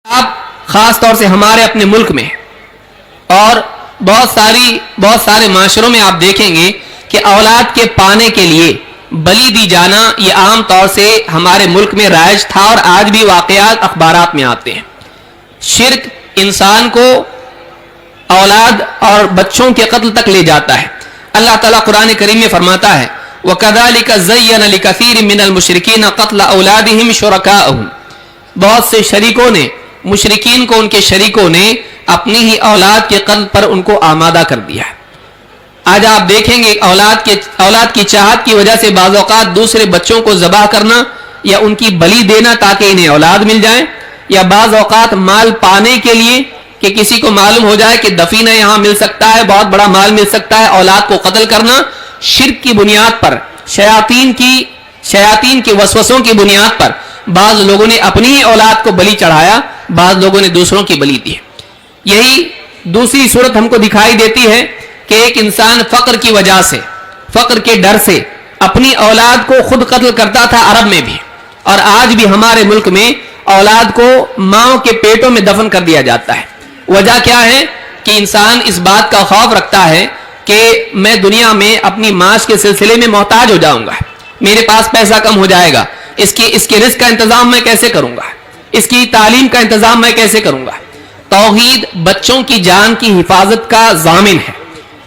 آپ خاص طور سے ہمارے اپنے ملک میں اور بہت سارے معاشروں میں آپ دیکھیں گے کہ اولاد کے پانے کے لیے بلی دی جانا یہ عام طور سے ہمارے ملک میں رائج تھا اور آج بھی واقعات اخبارات میں آتے ہیں۔ شرک انسان کو اولاد اور بچوں کے قتل تک لے جاتا ہے۔ اللہ تعالیٰ قرآن کریم میں فرماتا ہے وَكَذَلِكَ زَيَّنَ لِكَثِيرٍ مِّنَ الْمُشْرِكِينَ قَتْلَ أَوْلَادِهِمْ شُرَكَاءَهُمْ، بہت سے شریکوں نے، مشرکین کو ان کے شریکوں نے اپنی ہی اولاد کے قتل پر ان کو آمادہ کر دیا ہے۔ آج آپ دیکھیں گے اولاد کی چاہت کی وجہ سے بعض اوقات دوسرے بچوں کو ذبح کرنا یا ان کی بلی دینا تاکہ انہیں اولاد مل جائے، یا بعض اوقات مال پانے کے لیے کہ کسی کو معلوم ہو جائے کہ دفینہ یہاں مل سکتا ہے، بہت بڑا مال مل سکتا ہے، اولاد کو قتل کرنا شرک کی بنیاد پر، شیاطین کے وسوسوں کی بنیاد پر بعض لوگوں نے اپنی ہی اولاد کو بلی چڑھایا، بعض لوگوں نے دوسروں کی بلی دی۔ یہی دوسری صورت ہم کو دکھائی دیتی ہے کہ ایک انسان فقر کی وجہ سے، فقر کے ڈر سے اپنی اولاد کو خود قتل کرتا تھا عرب میں بھی، اور آج بھی ہمارے ملک میں اولاد کو ماں کے پیٹوں میں دفن کر دیا جاتا ہے۔ وجہ کیا ہے کہ انسان اس بات کا خوف رکھتا ہے کہ میں دنیا میں اپنی معاش کے سلسلے میں محتاج ہو جاؤں گا، میرے پاس پیسہ کم ہو جائے گا، اس کے رزق کا انتظام میں کیسے کروں گا، اس کی تعلیم کا انتظام میں کیسے کروں گا۔ توحید بچوں کی جان کی حفاظت کا ضامن ہے۔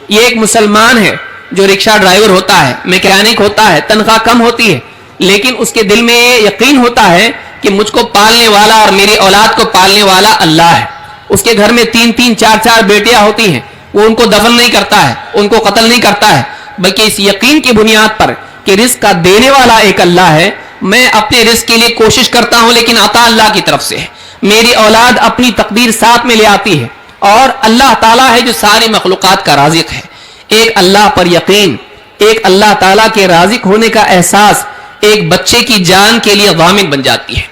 یہ ایک مسلمان ہے جو رکشہ ڈرائیور ہوتا ہے، میکینک ہوتا ہے، تنخواہ کم ہوتی ہے، لیکن اس کے دل میں یہ یقین ہوتا ہے کہ مجھ کو پالنے والا اور میری اولاد کو پالنے والا اللہ ہے۔ اس کے گھر میں 3 4 بیٹیاں ہوتی ہیں، وہ ان کو دفن نہیں کرتا ہے، ان کو قتل نہیں کرتا ہے، بلکہ اس یقین کی بنیاد پر کہ رزق کا دینے والا ایک اللہ ہے، میں اپنے رزق کے لیے کوشش کرتا ہوں لیکن عطا اللہ کی طرف سے ہے، میری اولاد اپنی تقدیر ساتھ میں لے آتی ہے، اور اللہ تعالیٰ ہے جو ساری مخلوقات کا رازق ہے۔ ایک اللہ پر یقین، ایک اللہ تعالیٰ کے رازق ہونے کا احساس ایک بچے کی جان کے لیے ضامن بن جاتی ہے۔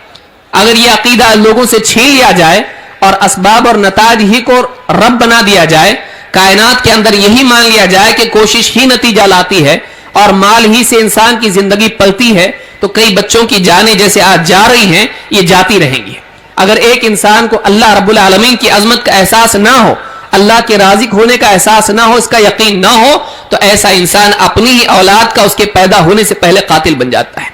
اگر یہ عقیدہ لوگوں سے چھین لیا جائے اور اسباب اور نتائج ہی کو رب بنا دیا جائے، کائنات کے اندر یہی مان لیا جائے کہ کوشش ہی نتیجہ لاتی ہے اور مال ہی سے انسان کی زندگی پلتی ہے، تو کئی بچوں کی جانیں جیسے آج جا رہی ہیں یہ جاتی رہیں گی۔ اگر ایک انسان کو اللہ رب العالمین کی عظمت کا احساس نہ ہو، اللہ کے رازق ہونے کا احساس نہ ہو، اس کا یقین نہ ہو، تو ایسا انسان اپنی ہی اولاد کا اس کے پیدا ہونے سے پہلے قاتل بن جاتا ہے۔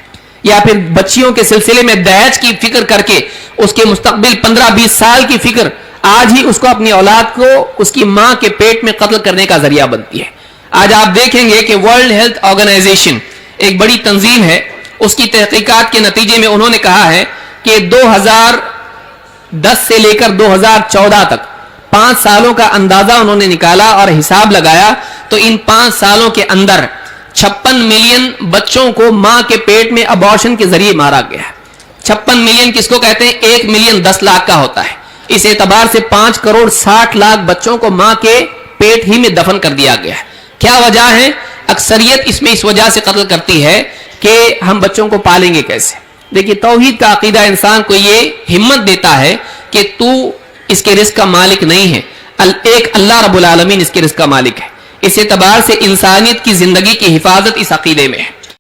یا پھر بچیوں کے سلسلے میں دہیج کی فکر کر کے اس کے مستقبل 15-20 سال کی فکر آج ہی اس کو اپنی اولاد کو اس کی ماں کے پیٹ میں قتل کرنے کا ذریعہ بنتی ہے۔ آج آپ دیکھیں گے کہ ورلڈ ہیلتھ آرگنائزیشن ایک بڑی تنظیم ہے، اس کی تحقیقات کے نتیجے میں انہوں نے کہا ہے کہ 2010 سے لے کر 2014 تک 5 سالوں کا اندازہ انہوں نے نکالا اور حساب لگایا، تو ان 5 سالوں کے اندر 56 ملین بچوں کو ماں کے پیٹ میں ابارشن کے ذریعے مارا گیا ہے۔ 56 ملین کس کو کہتے ہیں؟ 1 ملین 10 لاکھ کا ہوتا ہے۔ اس اعتبار سے 5 کروڑ 60 لاکھ بچوں کو ماں کے پیٹ ہی میں دفن کر دیا گیا ہے۔ کیا وجہ ہے؟ اکثریت اس وجہ سے قتل کرتی ہے کہ ہم بچوں کو پالیں گے کیسے۔ دیکھیے توحید کا عقیدہ انسان کو یہ ہمت دیتا ہے کہ تو اس کے رزق کا مالک نہیں ہے، ایک اللہ رب العالمین اس کے رزق کا مالک ہے۔ اس اعتبار سے انسانیت کی زندگی کی حفاظت اس عقیدے میں ہے۔